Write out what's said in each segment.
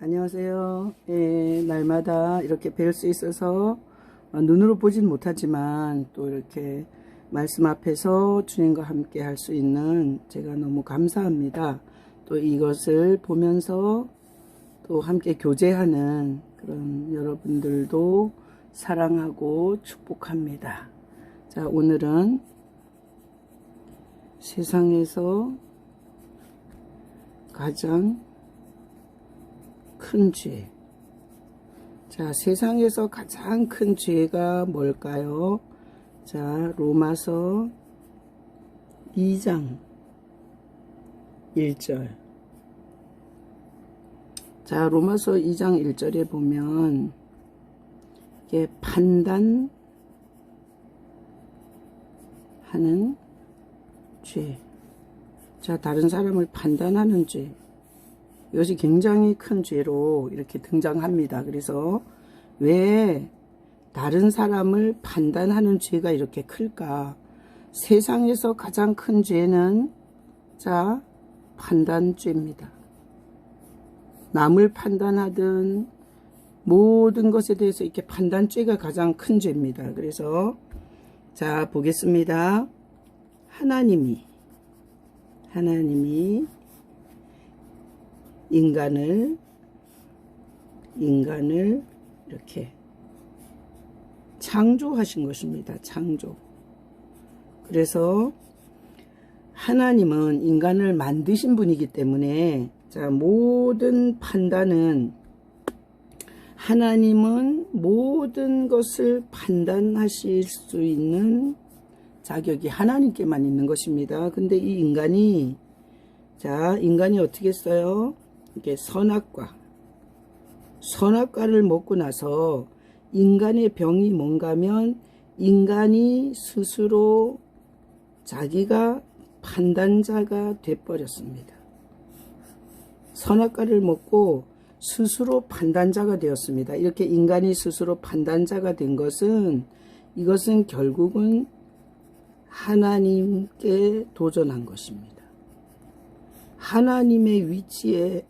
안녕하세요. 날마다 이렇게 뵐 수 있어서 눈으로 보진 못하지만 또 이렇게 말씀 앞에서 주님과 함께 할 수 있는 제가 너무 감사합니다. 또 이것을 보면서 또 함께 교제하는 그런 여러분들도 사랑하고 축복합니다. 자, 오늘은 세상에서 가장 큰 죄. 자, 세상에서 가장 큰 죄가 뭘까요? 자, 로마서 2장 1절. 자, 로마서 2장 1절에 보면 이게 판단하는 죄. 자, 다른 사람을 판단하는 죄. 이것이 굉장히 큰 죄로 이렇게 등장합니다. 그래서 왜 다른 사람을 판단하는 죄가 이렇게 클까? 세상에서 가장 큰 죄는 자, 판단죄입니다. 남을 판단하든 모든 것에 대해서 이렇게 판단죄가 가장 큰 죄입니다. 그래서 자, 보겠습니다. 하나님이 인간을 이렇게 창조하신 것입니다. 창조. 그래서 하나님은 인간을 만드신 분이기 때문에 자, 모든 판단은 하나님은 모든 것을 판단하실 수 있는 자격이 하나님께만 있는 것입니다. 근데 이 인간이 자, 인간이 어떻게 했어요? 이게 선악과를 먹고 나서 인간의 병이 뭔가 하면 인간이 스스로 자기가 판단자가 돼버렸습니다. 선악과를 먹고 스스로 판단자가 되었습니다. 이렇게 인간이 스스로 판단자가 된 것은 이것은 결국은 하나님께 도전한 것입니다. 하나님의 위치에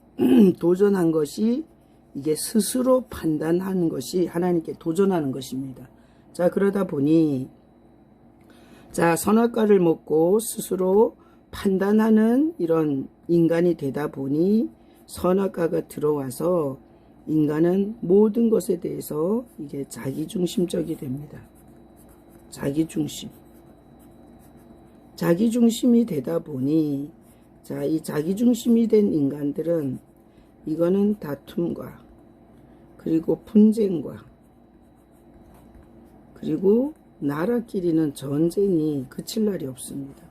도전한 것이 이게 스스로 판단하는 것이 하나님께 도전하는 것입니다. 자, 그러다 보니 자, 선악과를 먹고 스스로 판단하는 이런 인간이 되다 보니 선악과가 들어와서 인간은 모든 것에 대해서 이게 자기중심적이 됩니다. 자기중심이 되다 보니 자, 이 자기중심이 된 인간들은 이거는 다툼과 그리고 분쟁과 그리고 나라끼리는 전쟁이 그칠 날이 없습니다.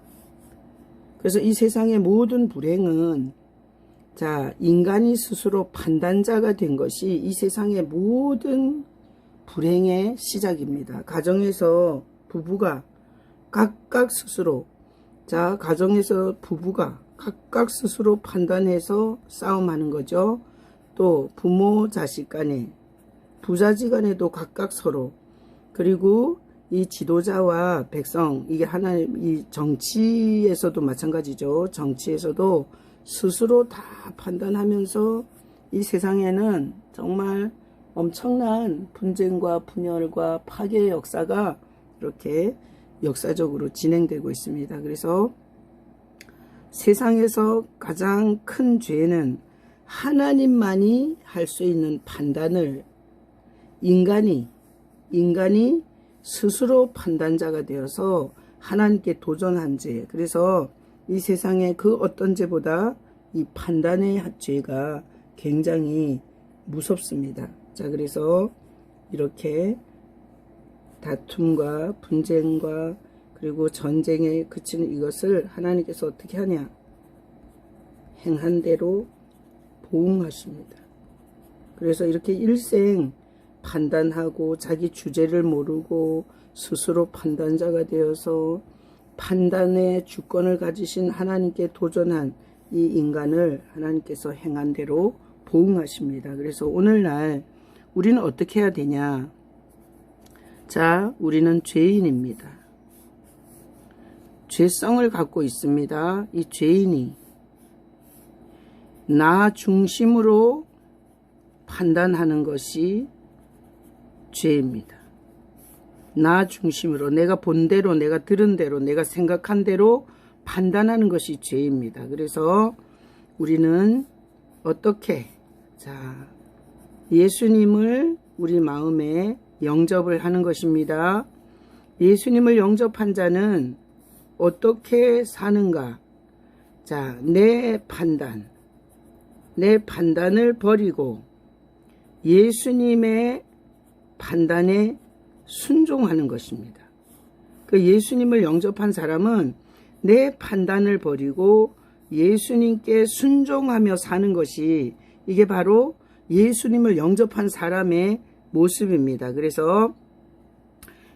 그래서 이 세상의 모든 불행은 자, 인간이 스스로 판단자가 된 것이 이 세상의 모든 불행의 시작입니다. 가정에서 부부가 각각 스스로 자, 가정에서 부부가 각각 스스로 판단해서 싸움하는 거죠. 또 부모 자식 간에 부자지간에도 각각 서로 그리고 이 지도자와 백성 이게 하나님 이 정치에서도 마찬가지죠. 정치에서도 스스로 다 판단하면서 이 세상에는 정말 엄청난 분쟁과 분열과 파괴의 역사가 이렇게 역사적으로 진행되고 있습니다. 그래서 세상에서 가장 큰 죄는 하나님만이 할 수 있는 판단을 인간이 스스로 판단자가 되어서 하나님께 도전한 죄. 그래서 이 세상의 그 어떤 죄보다 이 판단의 죄가 굉장히 무섭습니다. 자, 그래서 이렇게 다툼과 분쟁과 그리고 전쟁에 그치는 이것을 하나님께서 어떻게 하냐? 행한 대로 보응하십니다. 그래서 이렇게 일생 판단하고 자기 주제를 모르고 스스로 판단자가 되어서 판단의 주권을 가지신 하나님께 도전한 이 인간을 하나님께서 행한 대로 보응하십니다. 그래서 오늘날 우리는 어떻게 해야 되냐? 자, 우리는 죄인입니다. 죄성을 갖고 있습니다. 이 죄인이 나 중심으로 판단하는 것이 죄입니다. 나 중심으로 내가 본 대로, 내가 들은 대로, 내가 생각한 대로 판단하는 것이 죄입니다. 그래서 우리는 어떻게 예수님을 우리 마음에 영접을 하는 것입니다. 예수님을 영접한 자는 어떻게 사는가? 내 판단을 버리고 예수님의 판단에 순종하는 것입니다. 그 예수님을 영접한 사람은 내 판단을 버리고 예수님께 순종하며 사는 것이 이게 바로 예수님을 영접한 사람의 모습입니다. 그래서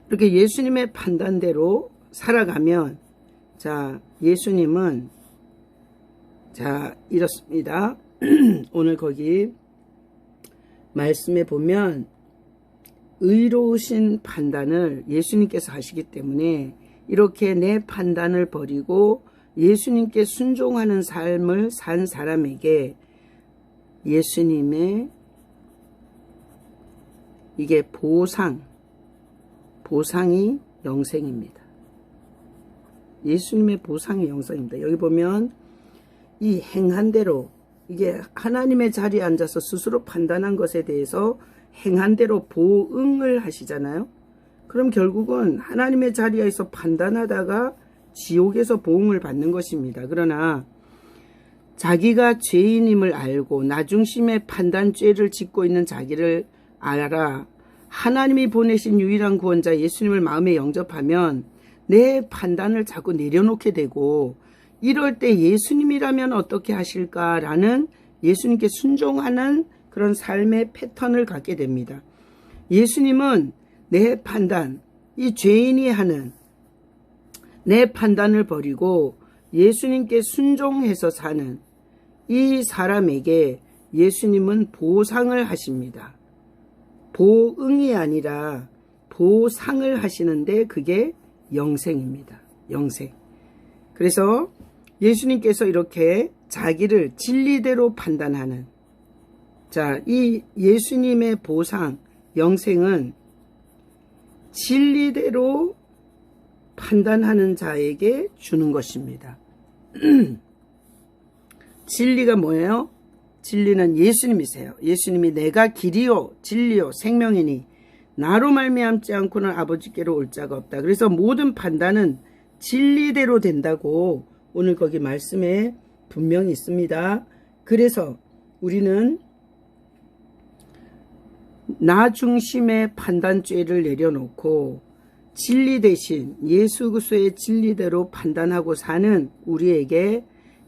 이렇게 예수님의 판단대로 살아가면 예수님은 이렇습니다. 오늘 거기 말씀에 보면 의로우신 판단을 예수님께서 하시기 때문에 이렇게 내 판단을 버리고 예수님께 순종하는 삶을 산 사람에게 예수님의 이게 보상이 영생입니다. 예수님의 보상이 영생입니다. 여기 보면 이 행한 대로 이게 하나님의 자리에 앉아서 스스로 판단한 것에 대해서 행한 대로 보응을 하시잖아요. 그럼 결국은 하나님의 자리에서 판단하다가 지옥에서 보응을 받는 것입니다. 그러나 자기가 죄인임을 알고 나중심의 판단죄를 짓고 있는 자기를 알아 하나님이 보내신 유일한 구원자 예수님을 마음에 영접하면 내 판단을 자꾸 내려놓게 되고 이럴 때 예수님이라면 어떻게 하실까라는 예수님께 순종하는 그런 삶의 패턴을 갖게 됩니다. 예수님은 내 판단, 이 죄인이 하는 내 판단을 버리고 예수님께 순종해서 사는 이 사람에게 예수님은 보상을 하십니다. 보응이 아니라 보상을 하시는데 그게 영생입니다. 영생. 그래서 예수님께서 이렇게 자기를 진리대로 판단하는 이 예수님의 보상, 영생은 진리대로 판단하는 자에게 주는 것입니다. 진리가 뭐예요? 진리는 예수님이세요. 예수님이 내가 길이요 진리요 생명이니 나로 말미암지 않고는 아버지께로 올 자가 없다. 그래서 모든 판단은 진리대로 된다고 오늘 거기 말씀에 분명히 있습니다. 그래서 우리는 나 중심의 판단죄를 내려놓고 진리 대신 예수 그리스도의 진리대로 판단하고 사는 우리에게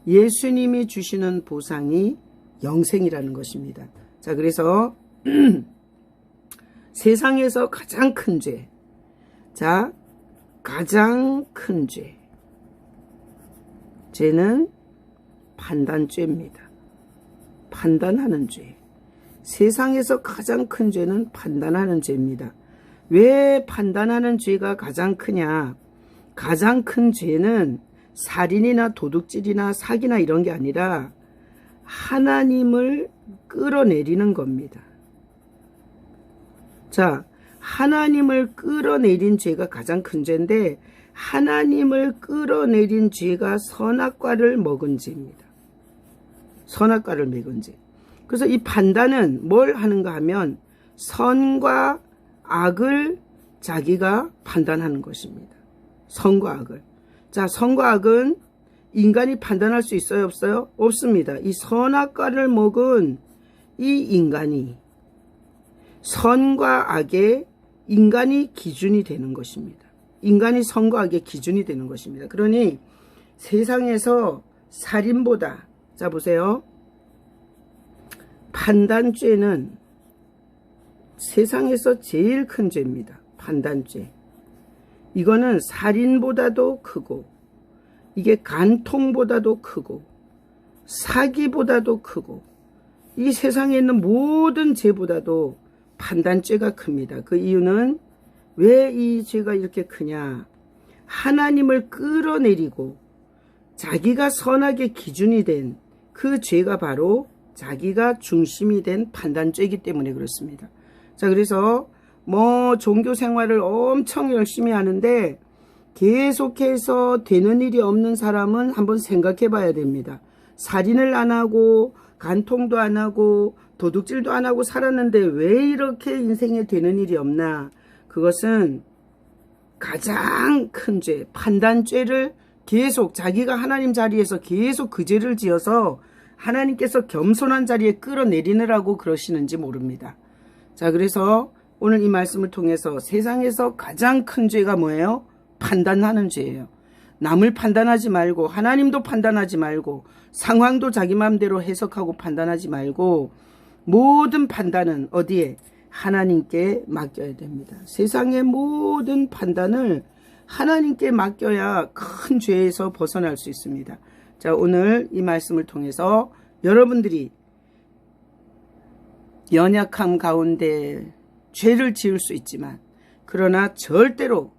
예수님이 주시는 보상이 영생이라는 것입니다. 그래서 세상에서 가장 큰 죄, 가장 큰 죄는 판단죄입니다. 판단하는 죄. 세상에서 가장 큰 죄는 판단하는 죄입니다. 왜 판단하는 죄가 가장 크냐? 가장 큰 죄는 살인이나 도둑질이나 사기나 이런 게 아니라 하나님을 끌어내리는 겁니다. 하나님을 끌어내린 죄가 가장 큰 죄인데 하나님을 끌어내린 죄가 선악과를 먹은 죄입니다. 선악과를 먹은 죄. 그래서 이 판단은 뭘 하는가 하면 선과 악을 자기가 판단하는 것입니다. 선과 악을. 선과 악은 인간이 판단할 수 있어요? 없어요? 없습니다. 이 선악과를 먹은 이 인간이 선과 악의 인간이 기준이 되는 것입니다. 인간이 선과 악의 기준이 되는 것입니다. 그러니 세상에서 살인보다 보세요. 판단죄는 세상에서 제일 큰 죄입니다. 판단죄. 이거는 살인보다도 크고 이게 간통보다도 크고 사기보다도 크고 이 세상에 있는 모든 죄보다도 판단죄가 큽니다. 그 이유는 왜 이 죄가 이렇게 크냐? 하나님을 끌어내리고 자기가 선악의 기준이 된 그 죄가 바로 자기가 중심이 된 판단죄이기 때문에 그렇습니다. 자, 그래서 종교 생활을 엄청 열심히 하는데 계속해서 되는 일이 없는 사람은 한번 생각해 봐야 됩니다. 살인을 안 하고 간통도 안 하고 도둑질도 안 하고 살았는데 왜 이렇게 인생에 되는 일이 없나? 그것은 가장 큰 죄, 판단죄를 계속 자기가 하나님 자리에서 계속 그 죄를 지어서 하나님께서 겸손한 자리에 끌어내리느라고 그러시는지 모릅니다. 자, 그래서 오늘 이 말씀을 통해서 세상에서 가장 큰 죄가 뭐예요? 판단하는 죄예요. 남을 판단하지 말고 하나님도 판단하지 말고 상황도 자기 마음대로 해석하고 판단하지 말고 모든 판단은 어디에? 하나님께 맡겨야 됩니다. 세상의 모든 판단을 하나님께 맡겨야 큰 죄에서 벗어날 수 있습니다. 자, 오늘 이 말씀을 통해서 여러분들이 연약함 가운데 죄를 지을 수 있지만 그러나 절대로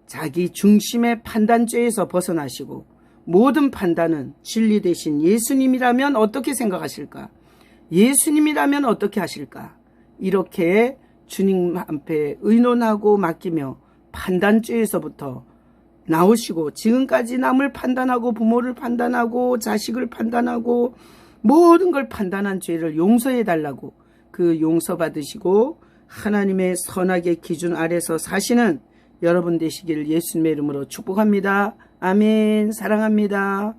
자기 중심의 판단죄에서 벗어나시고 모든 판단은 진리 대신 예수님이라면 어떻게 생각하실까? 예수님이라면 어떻게 하실까? 이렇게 주님 앞에 의논하고 맡기며 판단죄에서부터 나오시고 지금까지 남을 판단하고 부모를 판단하고 자식을 판단하고 모든 걸 판단한 죄를 용서해 달라고 그 용서받으시고 하나님의 선악의 기준 아래서 사시는 여러분 되시기를 예수님의 이름으로 축복합니다. 아멘. 사랑합니다.